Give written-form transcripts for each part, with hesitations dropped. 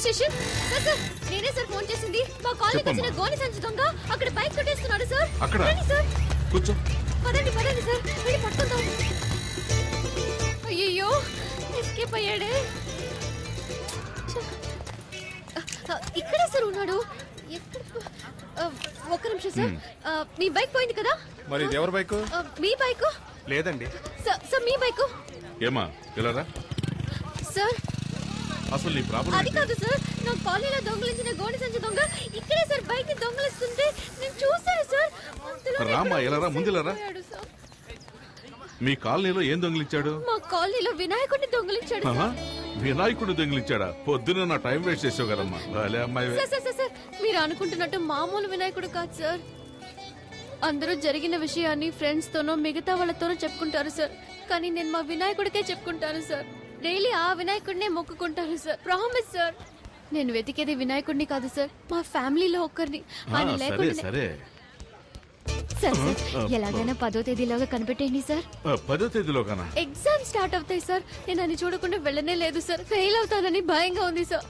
Station. Sir sir నేనే sir phone చేసింది. మా కాలనీకి వచ్చిన గోని సంచి దొంగ అక్కడ బైక్ కొట్టేస్తున్నాడు సార్. అక్కడ సార్ కూర్చో. పదండి పదండి సార్, వెళ్ళి పట్టుకుందాం. అయ్యో ఎస్కేప్ అయ్యాడే. ఇక్కడే సార్ ఉన్నాడు. ఒక్క నిమిషం సార్, మీ బైక్ పోయింది కదా? మరి ఇది ఎవరి బైక్? మీ బైక్ లేదండి సార్, మీ బైక్. ఏమా ఇలా సార్ అసలు నీ ప్రాబ్లం అది కాదు సార్, నా కాలనీలో దొంగలించిన గోడి సంచి దొంగ ఇక్కడే సార్ బైక్ ని దొంగలిస్తుంటే నేను చూసాను సార్. రామా ఇలా రా, ముందులరా. మీ కాలనీలో ఏం దొంగిలించాడు? మా కాలనీలో వినాయకుడిని దొంగిలించాడు సార్. వినాయకుడు దొంగిలించాడా? పొద్దున నా టైం వేస్ట్ చేసావు కదమ్మా. భలే అమ్మాయి. సార్ మీరు అనుకుంటున్నట్టు మామూలు వినాయకుడు కాదు సార్. అందరూ జరిగిన విషయాన్ని ఫ్రెండ్స్ తోనో మిగతా వాళ్ళతోనో చెప్పుకుంటారు సార్, కానీ నేను మా వినాయకుడికే చెప్పుకుంటాను సార్. డైలీ ఆ వినాయకుడినే మొక్కుకుంటాను సార్. Promise sir. నేను వెతికేది వినాయకుడిని కాదు సార్, మా ఫ్యామిలీలో ఒక్కరిని. ఆయన లేకుండా సరే సార్ ఎలాగైనా 10వ తేదీలోగా కనిపెట్టేయండి సార్. 10వ తేదీలోగానా? ఎగ్జామ్ స్టార్ట్ అవుతాయి సార్. నేను అని చూడకుండా వెళ్ళనే లేదు సార్. ఫెయిల్ అవుతానని భయంగా ఉంది సార్.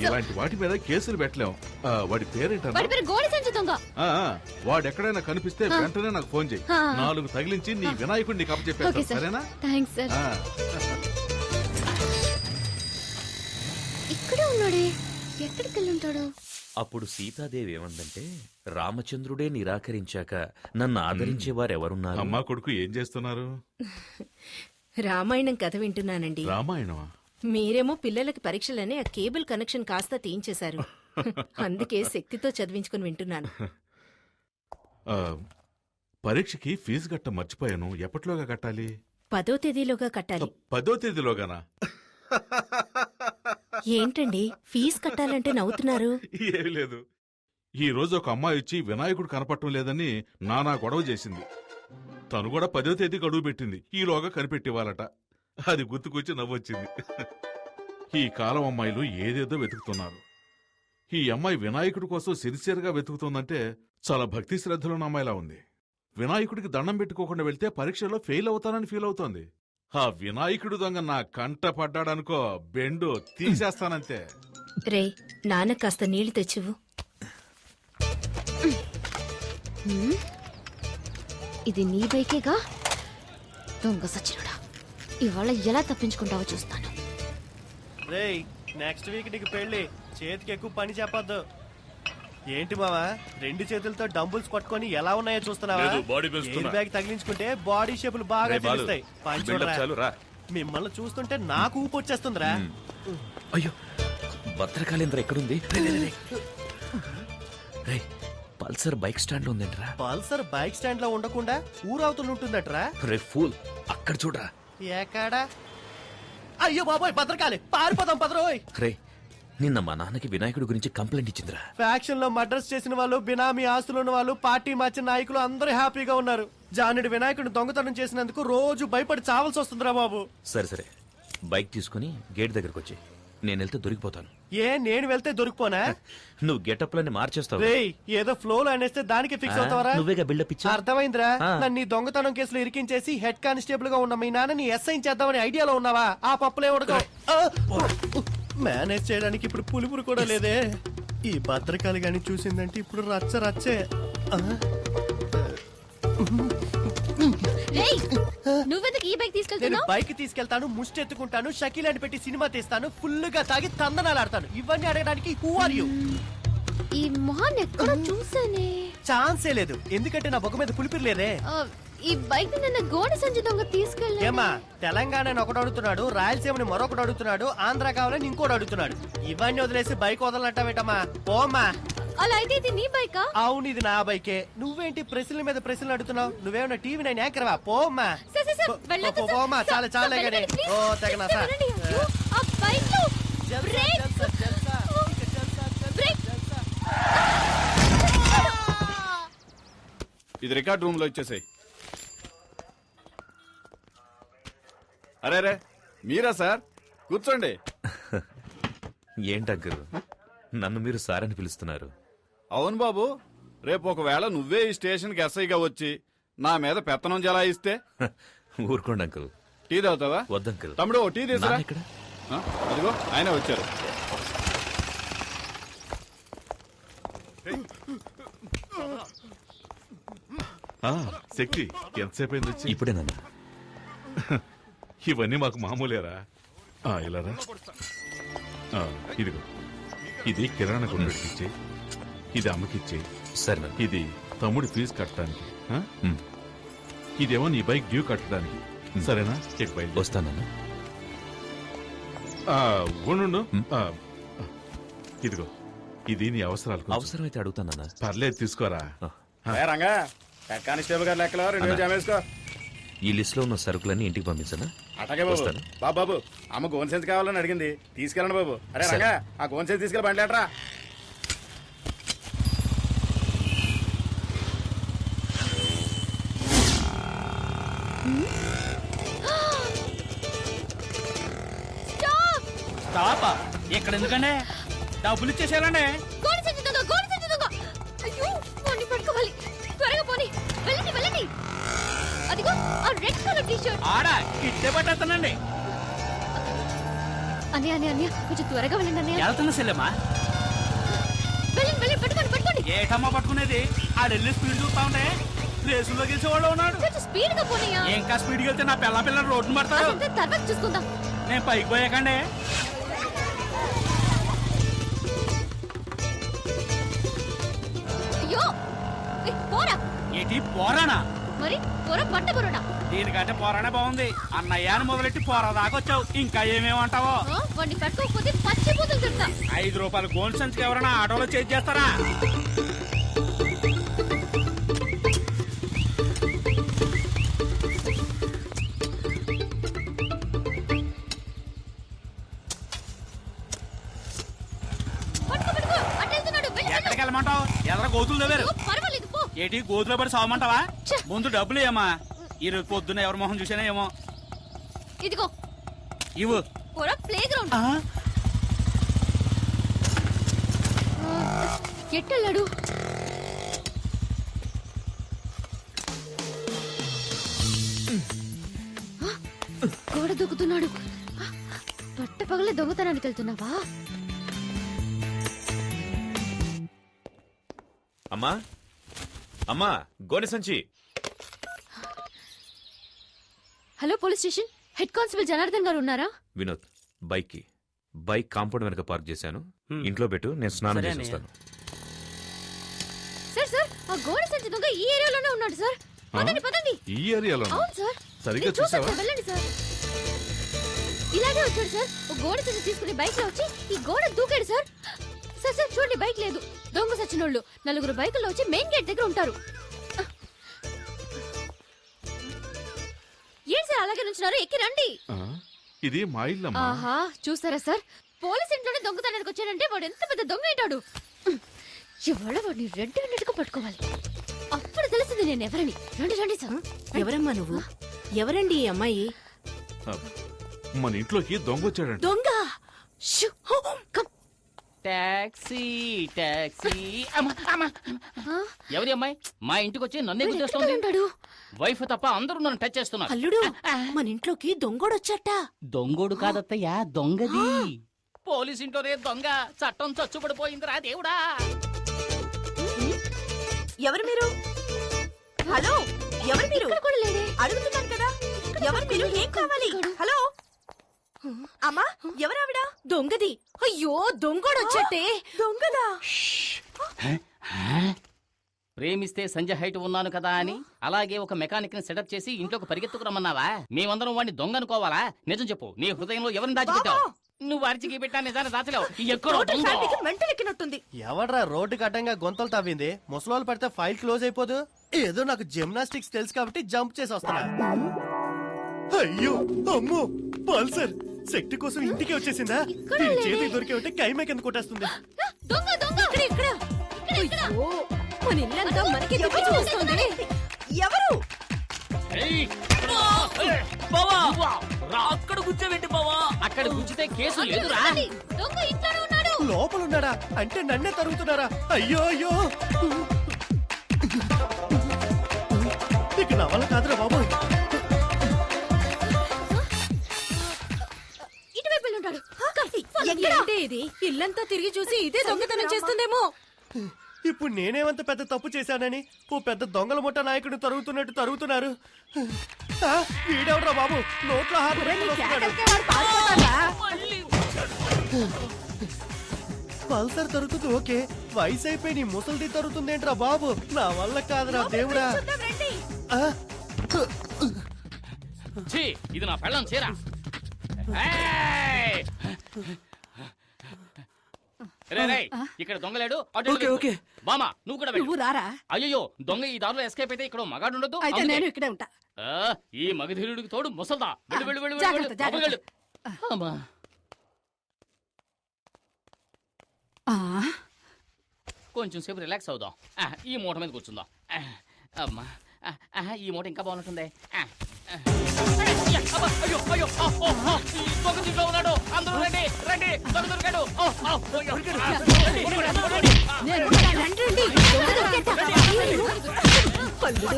ఇలాంటి వాటి మీద కేసులు పెట్టలేం. వాడి పేరేంటన్నా? వాడి పేరు గోడి సంచి దొంగ. వాడు ఎక్కడైనా కనిపిస్తే వెంటనే నాకు ఫోన్ చేయి. 4 తగిలించి నీ వినాయకుడిని కప్పచెప్పేస్తా. సరేనా? Thanks sir. ఇక్కడే ఉన్నాడే, ఎక్కడికి వెళ్ళి ఉంటాడు? అప్పుడు సీతాదేవి ఏమందంటే, రామచంద్రుడే నిరాకరించాక నన్ను ఆదరించేవారెవరున్నారు? అమ్మా కొడుకు ఏం చేస్తున్నారు? రామాయణం కథ వింటున్నానండి. రామాయణమా? మీరేమో పిల్లలకి పరీక్షలని ఆ కేబుల్ కనెక్షన్ కాస్త తీయించేశారు. అందుకే శక్తితో చదివించుకుని వింటున్నాను. పరీక్షకి ఫీజు కట్ట మర్చిపోయాను. ఎప్పటిలోగా కట్టాలి? 10వ తేదీలోగా కట్టాలి. 10వ తేదీలోగానా? ఏంటండి ఫీజు కట్టాలంటే నవ్వుతున్నారు? ఏమీ లేదు. ఈ రోజు ఒక అమ్మాయి వచ్చి వినాయకుడు కనపడటం లేదని నానా గొడవ చేసింది. తను కూడా 10వ తేదీ గడువు పెట్టింది. ఈలోగా కనిపెట్టివ్వాలట. అది గుర్తుకొచ్చి నవ్వొచ్చింది. ఈ కాలం అమ్మాయిలు ఏదేదో వెతుకుతున్నారు. ఈ అమ్మాయి వినాయకుడి కోసం సిన్సియర్గా వెతుకుతుందంటే చాలా భక్తి శ్రద్ధలున్న అమ్మాయిలా ఉంది. వినాయకుడికి దండం పెట్టుకోకుండా వెళ్తే పరీక్షలో ఫెయిల్ అవుతానని ఫీల్ అవుతోంది. ఆ వినాయకుడు దొంగ నా కంట పడ్డాడనుకో, బెండు తీసేస్తానంతే. రే నాన్న కాస్త నీళ్లు తెచ్చివు. ఇది నీ బైకేగా? దొంగ సచ్చినుడా, ఇవాళ ఎలా తప్పించుకుంటావో చూస్తాను. రేయ్ నెక్స్ట్ వీక్ నీకు పెళ్లి, చేతికి ఎక్కువ పని చెప్పొద్దు. ఏంటి మావా 2 చేతులతో డంబుల్స్ పట్టుకొని ఎలా ఉన్నాయో చూస్తున్నావా? ఎయిర్ బ్యాగ్ తగిలించుకుంటే బాడీ షేపులు బాగా తెలుస్తాయి. పని చూడరా. మిమ్మల్ని చూస్తుంటే నాకు ఊపు వచ్చేస్తుందిరా. అయ్యో భద్రకాళేంద్ర ఎక్కడుంది? పల్సర్ బైక్ స్టాండ్ లో ఉందేంట్రా? పల్సర్ బైక్ స్టాండ్ లో ఉండకుండా ఊరవుతులు ఉంటుందట్రా. రే ఫూల్, అక్కడ చూడరా. ఎక్కడా? అయ్యో బాబోయ్ భద్రకాళి, పారిపోదాం పదరోయ్. రే నిన్న మా నాన్నకి వినాయకుడి గురించి కంప్లైంట్ ఇచ్చిందిరా. ఫ్యాక్షన్ లో మర్డర్స్ చేసిన వాళ్ళు, బినామీ ఆస్తులు ఉన్న వాళ్ళు, పార్టీ మార్చిన నాయకులు అందరూ హ్యాపీగా ఉన్నారు. జానుడి వినాయకుడిని దొంగతనం చేసినందుకు రోజు భయపడి చావాల్సి వస్తుందిరా బాబు. సరే బైక్ తీసుకుని గేట్ దగ్గరకు వచ్చి, నేను వెళ్తే దొరికిపోతాను. నేను వెళ్తే దొరికిపోనా? నువ్వు గెటప్ లని మార్చేస్తావు. రేయ్ ఏదో ఫ్లో లో అనేస్తే దానికి ఫిక్స్ అవుతావరా? నువ్వేగా బిల్డప్ ఇచ్చా. అర్థమైందిరా. నన్ను ఈ దొంగతనం కేసులో ఇరికించేసి హెడ్ కానిస్టేబుల్ గా ఉన్న మీ నాన్నని ఎస్ఐ చేద్దామని ఐడియాలో ఉన్నావా? ఆ పప్పులే ఉడక. మేనేజ్ చేయడానికి ఇప్పుడు పులుపురు కూడా లేదే. ఈ భద్రకాళి గాని చూసిందంటే ఇప్పుడు రచ్చే. నువ్వెందుకు ఈ బైక్ నేను తీసుకెళ్తున్నావు? బైక్ తీసుకెళ్తాను, ముష్టెత్తుకుంటాను, షకీలాని పెట్టి సినిమా తీస్తాను, ఫుల్ గా తాగి తందనాలు ఆడతాను. ఇవన్నీ అడగడానికి హూ ఆర్ యూ? ఈ మొహాన్ని ఎక్కడ చూసానే? ఛాన్సే లేదు, ఎందుకంటే నా బొగ్గ మీద పులిపిరి లేదే. ఈ బైక్ నిన్న గోడి సంచి దొంగ తీసుకెళ్ళా. ఏమా తెలంగాణని ఒకడు అడుగుతున్నాడు, రాయలసీమని మరొకడు అడుగుతున్నాడు, ఆంధ్ర కావాలని ఇంకోటి అడుగుతున్నాడు. ఇవన్నీ వదిలేసి బైక్ వదలనట్టవేటమ్మా? పోమ్మా. అలా అయితే ఇది నీ బైకా? అవును ఇది నా బైకే. నువ్వేంటి ప్రశ్నల మీద ప్రశ్నలు అడుగుతున్నావు? నువ్వేమన్నా టీవీ నైన్ యాంకర్వా? పోమ్మా పోమ్మా. చాలా చాలా గానీ ఓ తెగనా ఇది రికార్డ్ రూమ్ లో ఇచ్చేసాయి. అరే మీరా సార్? కూర్చోండి. ఏంటంకరు నన్ను మీరు సార్ అని పిలుస్తున్నారు? అవును బాబు, రేపు ఒకవేళ నువ్వే ఈ స్టేషన్ కి ఎస్ఐగా వచ్చి నా మీద పెత్తనం జలాయిస్తే? ఊరుకోండి అంకుల్. టీ తాగుతావా? వద్దంకుల్. తమ్ముడు టీ తీసుకురా. ఇక్కడ అదిగో ఆయన వచ్చారు. శక్తి ఎంతసేపు అయింది వచ్చి? ఇప్పుడే నాన్న. ఇవన్నీ మాకు మామూలేరా. ఇలారా. ఇదిగో, ఇది కిరాణా కొనుగోలుకి ఇచ్చే, ఇది అమ్మకిచ్చే, సరే నాన్న. ఇది తమ్ముడి ఫీజు కట్టడానికి, ఉమ్, ఇదేమో నీ బైక్ డ్యూ కట్టడానికి. సరేనా? చెక్ బయలు వస్తానన్నా. ఉండు. ఇదిగో, ఇది నీ అవసరాలకు. అవసరమైతే అడుగుతానన్నా. పర్లేదు, తీసుకోరా. రంగా హెడ్ కానిస్టేబుల్ గారు లెక్కలో 2 జమ వేసుకో. ఈ లిస్ట్ లో ఉన్న సరుకులన్నీ ఇంటికి పంపించనా? అటగే బాబు. వస్తాను. బాబు అమ్మ గోన్ సెన్స్ కావాలని అడిగింది, తీసుకెళ్ళండి బాబు. అరే రంగా ఆ గోన్ సెన్స్ తీసుకెళ్ళి బండి లేటరా. స్టాప్. ఇక్కడ ఎందుకండి? డబ్బులు ఇచ్చేసేయాలండి. గోడ సంచి దొంగ, గోడ సంచి దొంగ. అయ్యో, వాడిని పట్టుకోవాలి. త్వరగా పోనీ. వెళ్ళండి, వెళ్ళండి. అదిగో ఆ రెడ్ కలర్ టీ షర్ట్. ఆడ ఇట్టే పట్టేస్తానండి. అన్నయ్య కొంచెం త్వరగా వెళ్ళండి అన్నయ్య. వెళ్తున్నా సెల్లమ్మా. వెళ్ళండి, వెళ్ళండి, పట్టుకోండి, పట్టుకోండి. ఏటమ్మా పట్టుకునేది? ఆడెళ్ళి స్పీడ్ చూస్తా ఉంటే రేసులో గెలిచేవాళ్ళు ఉన్నాడు. కొంచెం స్పీడ్ గా పోనీయా. ఇంకా స్పీడ్కి వెళ్తే నా పిల్ల రోడ్డును పడతారు. అదంతా తర్వాత చూసుకుందాం. నేను పైకి పోయాకండి. అయ్యో, పోరా. ఏంటి పోరానా? మరి పోరా, పట్ట పోరాడా. దీనికంటే పోరానే బాగుంది. అన్నయ్యాన్ని మొదలెట్టి పోరా దాకా వచ్చావు. ఇంకా ఏమేమంటావో. వాడిని పట్టుకోకపోతే పచ్చిపోతులు తిడతా. 5 రూపాయలు గోల్డ్ సంచికి ఎవరైనా ఆటోలో చేంజ్ చేస్తారా? పట్టుకో, అటు వెళ్తున్నాడు. వెళ్ళి, వెళ్ళు. ఎక్కడికి వెళ్ళమంటావు? ఎదర గోతులు దగ్గర. అయ్యో, పర్వాలేదు, పో. ఏంటి గోతులో పడి సావమంటావా? ఛ. ముందు డబ్బులు ఏమా? ఈరోజు పొద్దున్న ఎవరి మొహం చూసానే ఏమో. ఇదిగో ఇవ్వు. పోరా, ప్లే గ్రౌండ్. ఎట్టెళ్ళాడు? గోడ దూకుతున్నాడు. పట్ట పగలే దొంగతనానికి వెళ్తున్నావా? అమ్మా, అమ్మా, గోనె సంచి. Hello, police station. Head constable Janardhan గారు ఉన్నారా? వినోద్, బైక్ కాంపౌండ్ వెనక పార్క్ చేశాను. ఇంట్లో పెట్టు, నేను స్నానం సరే చేసి అన్నయ్య. వస్తాను. సార్ ఆ గోడ సంచి దొంగ ఈ ఏరియాలోనే ఉన్నాడు సార్. పదండి, పదండి. ఈ ఏరియాలో అవును సార్. సరిగ్గా నేను చూసాను చూసావా? సార్, వెళ్ళండి సార్. ఇలాగే వచ్చాడు సార్. ఓ గోడ సంచి తీసుకుని బైక్ లో వచ్చి ఈ గోడ దూకాడు సార్. సార్ సార్ చూడండి, బైక్ లేదు. దొంగ సచ్చినోళ్ళు 4 బైకుల్లో వచ్చి మెయిన్ గేట్ దగ్గర ఉంటారు. ఏం సార్ అలాగే నుంచున్నారు? ఎక్కి రండి. ఇది మా ఇల్లమ్మా. ఆహా, చూసారా సార్, పోలీస్ ఇంట్లోనే దొంగతనానికి వచ్చాడంటే వాడు ఎంత పెద్ద దొంగ ఏంటాడు. ఇవాళ వాడిని రెడ్ హ్యాండెడ్ గా పట్టుకోవాలి. అప్పుడు తెలిసింది నేను ఎవరని. రండి, రండి సార్. ఎవరమ్మా నువ్వు? ఎవరండి ఈ అమ్మాయి? మన ఇంట్లోకి దొంగ వచ్చాడంట. దొంగ. Shoe, come. Taxi taxi. ఎవరి అమ్మాయి మా ఇంటికి వచ్చి నన్నే గుర్తొస్తుంది? ఉంటాడు. వైఫ్ తప్ప అందరూ నన్ను టచ్ చేస్తున్నారు. అల్లుడు, మన ఇంట్లోకి దొంగోడొచ్చట. దొంగోడు కాదత్తయ్యా, దొంగది. పోలీస్ ఇంట్లోనే దొంగ. చట్టం చచ్చుబడిపోయిందిరా దేవుడా. ఎవరు మీరు? హలో, ఎవరు మీరు? ఇక్కడ కూడా లేడే. అడుగుతున్నాను కదా, ఎవరు మీరు? ఏం కావాలి? హలో అమ్మా, ఎవరావిడ? దొంగది. అయ్యో, దొంగోడొచ్చటే. దొంగదా? ప్రేమిస్తే సంజయ్ హైట్ ఉన్నాను కదా అని అలాగే ఒక మెకానిక్ ని సెటప్ చేసి ఇంట్లోకి పరిగెత్తుకు రమ్మన్నావా? మేమందరం వాడిని దొంగ అనుకోవాలా? నిజం చెప్పు, నీ హృదయంలో ఎవరిని దాచిపెట్టావు? నువ్వు అరిచికి పెట్టా నిజాన్ని దాచలేవు. ఎక్కడో టోటల్ దొంగ. ఫ్యామిలీకి మెంటల్ ఎక్కినట్టుంది. ఎవడ్రా రోడ్డుకి అడ్డంగా గొంతలు తవ్వింది? ముసలోళ్ళు పడితే ఫైల్ క్లోజ్ అయిపోదు. ఏదో నాకు జిమ్నాస్టిక్స్ తెలుసు కాబట్టి జంప్ చేసి వస్తున్నా. అయ్యో, అమ్మో, పల్సర్ శక్తి కోసం ఇంటికి వచ్చేసిందా? ఇక్కడ దీని లేదే. చేతికి దొరికి ఉంటే కైమే కింద కొట్టేస్తుంది. దొంగ, దొంగ. ఇక్కడ. అయ్యో, మన ఇల్లంతా మనకి ఎవరు? చూస్తుంది. ఎవరు? ఏయ్! బావా! అక్కడ గుచ్చావేంటి బావా? అక్కడ గుచ్చితే కేసు లేదురా. దొంగ ఇంట్లోనే ఉన్నాడు. లోపల ఉన్నాడా? అంటే నన్నే తరుగుతున్నారా? అయ్యో అయ్యో, ఇక నా వల్ల కాదురా బాబు. ఇటువైపు వెళ్ళి ఉంటాడు. ఎక్కడ? ఏంటి ఇది? ఇల్లంతా తిరిగి చూసి ఇదే దొంగతనం చేస్తుందేమో. ఇప్పుడు నేనేమంత పెద్ద తప్పు చేశానని ఓ పెద్ద దొంగల ముఠా నాయకుడిని తరుగుతున్నట్టు తరుగుతున్నారు. ఆ, వీడెవడ్రా బాబు నోట్లో హాత పెట్టుకొని వస్తున్నాడు. పల్సర్ తరుగుతుంది ఓకే, వయసు అయిపోయి నీ ముసలిది తరుగుతుందేంట్రా బాబు? నా వల్ల కాదురా దేవుడా. ఆ, ఛీ, ఇది నా పెళ్ళం చీర. ఇక్కడ దొంగలేడు. ఓకే. బామా నువ్వు కూడా వెళ్ళు. నువ్వు రారా? అయ్యో దొంగ ఈ దారిలో ఎస్కేప్ అయితే ఇక్కడ మగాడు ఉండదు. అయితే నేను ఇక్కడే ఉంటా. ఈ మగధీరుడికి తోడు ముసల్దా. వెళ్ళు వెళ్ళు వెళ్ళు జాగ్రత్త, వెళ్ళు, జాగ్రత్త. వెళ్ళు. అమ్మా. కొంచెం సేపు రిలాక్స్ అవుదాం. ఈ మూట మీద కూర్చుందాం. అమ్మా ఈ మూట ఇంకా బాగుంటుంది. అయ్యో అయ్యో ఈ దొంగ దీంట్లో ఉన్నాడు. అందరూ రండి రండి, దొంగ దొరికాడు.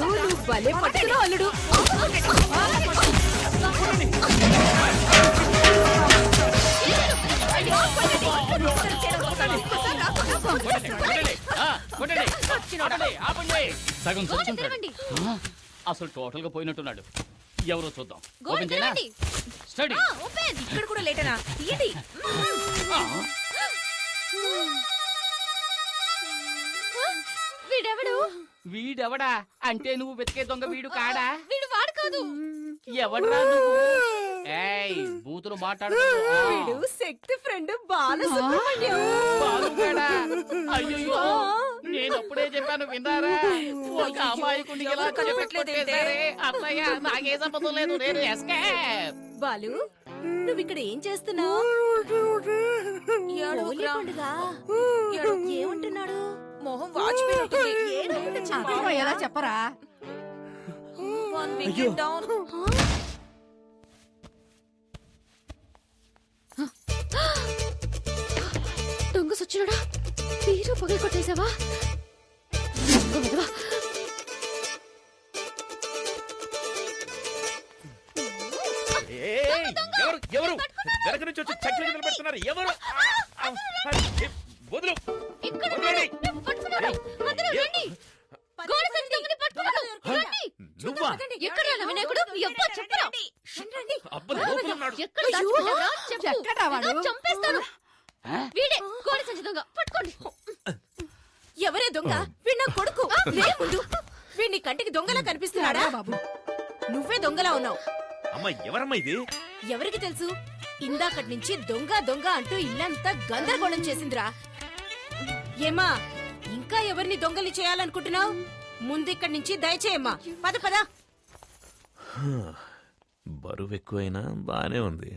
నువ్వు భలే పట్టుకున్నావు అల్లుడు. సగం చచ్చుంటాడు. అసలు టోటల్ గా పోయినట్టున్నాడు. ఎవరో చూద్దాం. ఓపెన్ చేయనా? స్టడీ. ఇక్కడ కూడా లేటనా? తీయండి. వీడెవడు? వీడెవడా అంటే నువ్వు వెతికే దొంగ వీడు కాడా? వీడు వాడు కాదు. ఎవడ్రా నువ్వు? ఏయ్ బూతులు మాట్లాడు. వీడు శక్తి ఫ్రెండ్ బాలసుబ్రహ్మణ్యం. బాగున్నాడా? అయ్యో నేను అప్పుడే చెప్పాను విన్నారా? ఒక అమాయకుడిని ఇలా చెప్పట్లేదే. అత్తయ్య నాకే సంబంధం లేదు. నేను ఎస్కేప్. బాలు నువ్వు ఇక్కడ ఏం చేస్తున్నావు? ఏమంటున్నాడు? మొహం వాచిపోయినట్టుంది. ఎలా చెప్పరా? దొంగ సచ్చినడా? తీరు పగలు కొట్టేశావా? ఎవరు ఎవరు వెనక నుంచి వచ్చి చక్కెర కింద పెడుతున్నారు? ఎవరు? వదులు. నువ్వా? వినాయకుడు అబ్బా లోపల ఉన్నాడు. చంపేస్తాను. వీడే గోడ సంచి దొంగ. పట్టుకోండి. ఎవరే దొంగ? వీడు నా కొడుకు. రే ముందు. వీడిని కంటికి దొంగలా కనిపిస్తున్నాడా? బాబు నువ్వే దొంగలా ఉన్నావు. అమ్మ ఎవరమ్మా ఇది? ఎవరికి తెలుసు? ఇందాకటి నుంచి దొంగ దొంగ అంటూ ఇల్లంతా గందరగోళం చేసిందిరా. ఏమా ఇంకా ఎవరిని దొంగలి చేయాలనుకుంటున్నావు? ముందు ఇక్కడి నుంచి దయచేయమ్మా. పద పద. బరువు ఎక్కువైనా బానే ఉంది.